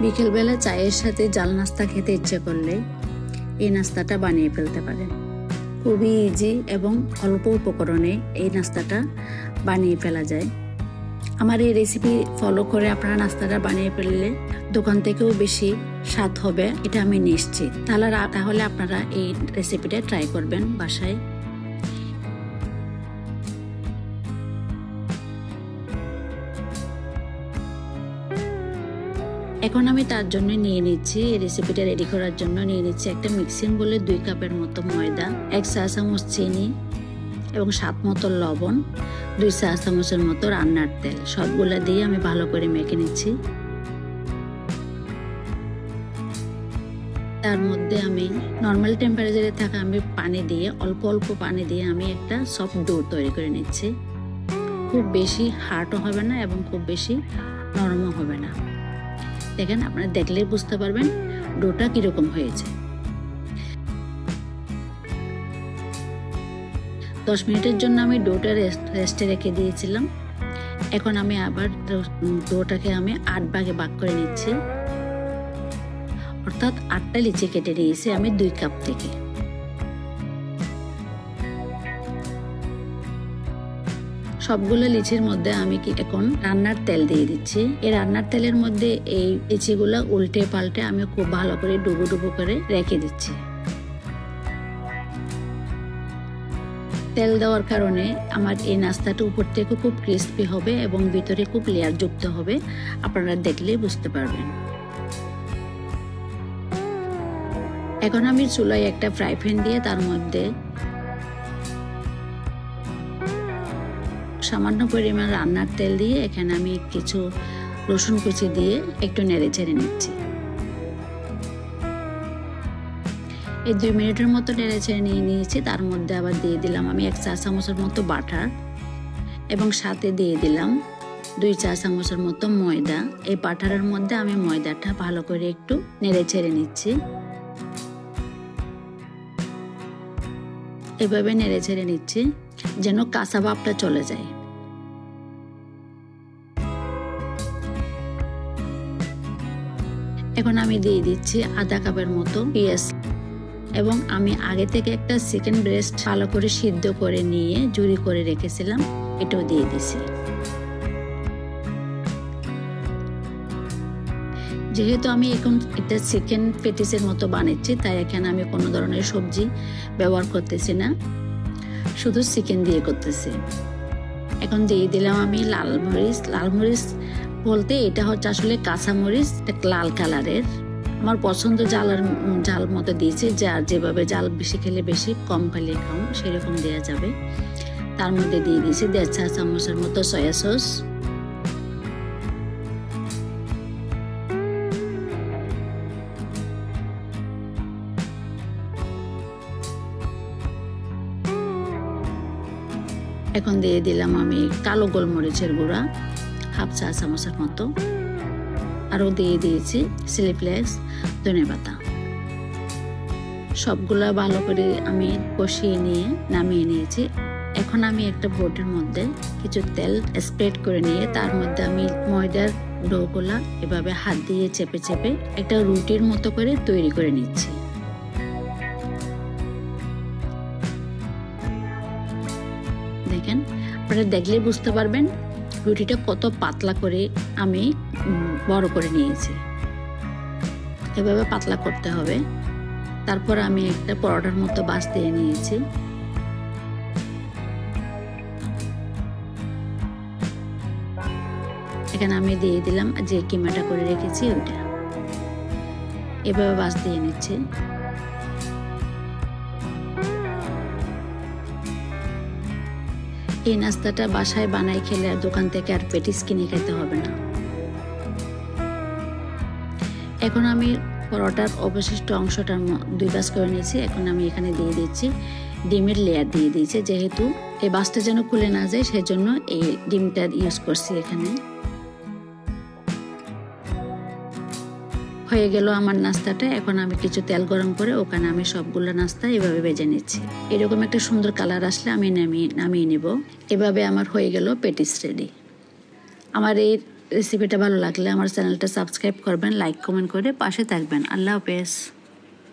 বিকেলবেলা চায়ের সাথে জাল নাস্তা খেতে ইচ্ছে করলে এই নাস্তাটা বানিয়ে ফেলতে পারেন। খুবই ইজি এবং অল্প উপকরণে এই নাস্তাটা বানিয়ে ফেলা যায়। আমার এই রেসিপি ফলো করে আপনারা নাস্তাটা বানিয়ে ফেললে দোকান থেকেও বেশি স্বাদ হবে, এটা আমি নিশ্চিত। তাহলে আপনারা এই রেসিপিটা ট্রাই করবেন বাসায়। এখন আমি তার জন্য নিয়ে নিচ্ছি, এই রেসিপিটা রেডি করার জন্য নিয়ে নিচ্ছি একটা মিক্সিং বলে 2 কাপের মতো ময়দা, 1 চা চামচ চিনি এবং স্বাদ মতো লবণ, 2 চা চামচের মতো রান্নার তেল। সবগুলা দিয়ে আমি ভালো করে মেখে নিচ্ছি। তার মধ্যে আমি নর্মাল টেম্পারেচারে থাকা আমি পানি দিয়ে অল্প অল্প পানি দিয়ে আমি একটা সফট ডো তৈরি করে নিচ্ছি। খুব বেশি হার্ডও হবে না এবং খুব বেশি নরমও হবে না। দেখেন, আপনারা দেখলেই বুঝতে পারবেন ডোটা কিরকম হয়েছে। 10 মিনিটের জন্য আমি ডোটা রেস্টে রেখে দিয়েছিলাম। এখন আমি আবার ডোটাকে আমি 8 ভাগে ভাগ করে নিচ্ছি, অর্থাৎ 8টা লিচি কেটে নিয়েছি আমি 2 কাপ থেকে। সবগুলো লিচির মধ্যে আমি এখন রান্নার তেল দিয়ে দিচ্ছি। এই রান্নার তেলের মধ্যে এই লিচিগুলো উল্টে পাল্টে আমি খুব ভালো করে ডুবো ডুবো করে রেখে দিচ্ছি। তেল দেওয়ার কারণে আমার এই নাস্তাটা উপর থেকে খুব ক্রিস্পি হবে এবং ভিতরে খুব লেয়ার যুক্ত হবে, আপনারা দেখলেই বুঝতে পারবেন। এখন আমি চুলায় একটা ফ্রাই প্যান দিয়ে তার মধ্যে সামান্য পরিমাণ রান্নার তেল দিয়ে এখানে আমি কিছু রসুন কুচি দিয়ে একটু নেড়ে চেড়ে নিচ্ছি। এই 2 মিনিটের মতো নেড়ে চেড়ে নিয়ে নিয়েছি। তার মধ্যে আবার দিয়ে দিলাম আমি 1 চা চামচের মতো বাটার এবং সাথে দিয়ে দিলাম 2 চা চামচের মতো ময়দা। এই বাটারের মধ্যে আমি ময়দাটা ভালো করে একটু নেড়ে চেড়ে নিচ্ছি। এভাবে নেড়ে চেড়ে নিচ্ছি যেন কাঁচা ভাবটা চলে যায়। এখন আমি দিয়ে দিচ্ছি আধা কাপের মতো পেঁয়াজ এবং আমি আগে থেকে একটা চিকেন ব্রেস্ট ভালো করে সিদ্ধ করে নিয়ে জুড়ি করে রেখেছিলাম, এটাও দিয়ে দিছি। যেহেতু আমি এখন একটা চিকেন পেটিসের মতো বানাচ্ছি, তাই এখানে আমি কোনো ধরনের সবজি ব্যবহার করতেছি না, শুধু চিকেন দিয়ে করতেছি। এখন দিয়ে দিলাম আমি লাল মরিচ বলতে এটা হচ্ছে আসলে কাঁচা মরিচ, লাল কালারের। আমার পছন্দ জাল মতো দিয়েছি, যার যেভাবে জাল বেশি খেলে বেশি, কম খেলে কম, সেরকম দেওয়া যাবে। তার মধ্যে দিয়ে দিয়েছি 1.5 চা চামচের মতো সয়া সস, এখন দিয়ে দিলাম আমি কালো গোলমরিচের গুঁড়া 1/2 চা চামচের মতো, আরও দিয়ে দিয়েছি চিলি ফ্লেক্স, ধনেপাতা। সবগুলা ভালো করে আমি কষিয়ে নিয়ে নামিয়ে নিয়েছি। এখন আমি একটা বোর্ডের মধ্যে কিছু তেল স্প্রেড করে নিয়ে তার মধ্যে আমি ময়দার ডোগুলা এভাবে হাত দিয়ে চেপে চেপে একটা রুটির মতো করে তৈরি করে নিচ্ছি। দেখেন, আপনারা দেখলেই বুঝতে পারবেন রুটিটা কত পাতলা করে আমি বড় করে নিয়েছি। এভাবে পাতলা করতে হবে। তারপর আমি একটা পরোটার মতো বাস দিয়ে নিয়েছি। এখানে আমি দিয়ে দিলাম যে কিমাটা করে রেখেছি ওইটা, এভাবে বাস দিয়ে নিচ্ছি। এই নাস্তাটা বাসায় বানাই খেলে আর দোকান থেকে আর পেটিস কিনে খেতে হবে না। এখন আমি পরোটার অবশিষ্ট অংশটার 2 ভাঁজ করে নিয়েছি। এখন আমি এখানে দিয়ে দিচ্ছি ডিমের লেয়ার দিয়ে দিয়েছি, যেহেতু এই বাসটা যেন খুলে না যায় সেজন্য এই ডিমটা ইউজ করছি। এখানে হয়ে গেল আমার নাস্তাটা। এখন আমি কিছু তেল গরম করে ওখানে আমি সবগুলো নাস্তা এভাবে ভেজে নিচ্ছি। এরকম একটা সুন্দর কালার আসলে আমি নামিয়ে নেব। এভাবে আমার হয়ে গেল পেটিস রেডি। আমার এই রেসিপিটা ভালো লাগলে আমার চ্যানেলটা সাবস্ক্রাইব করবেন, লাইক কমেন্ট করে পাশে থাকবেন। আল্লাহ হাফেজ।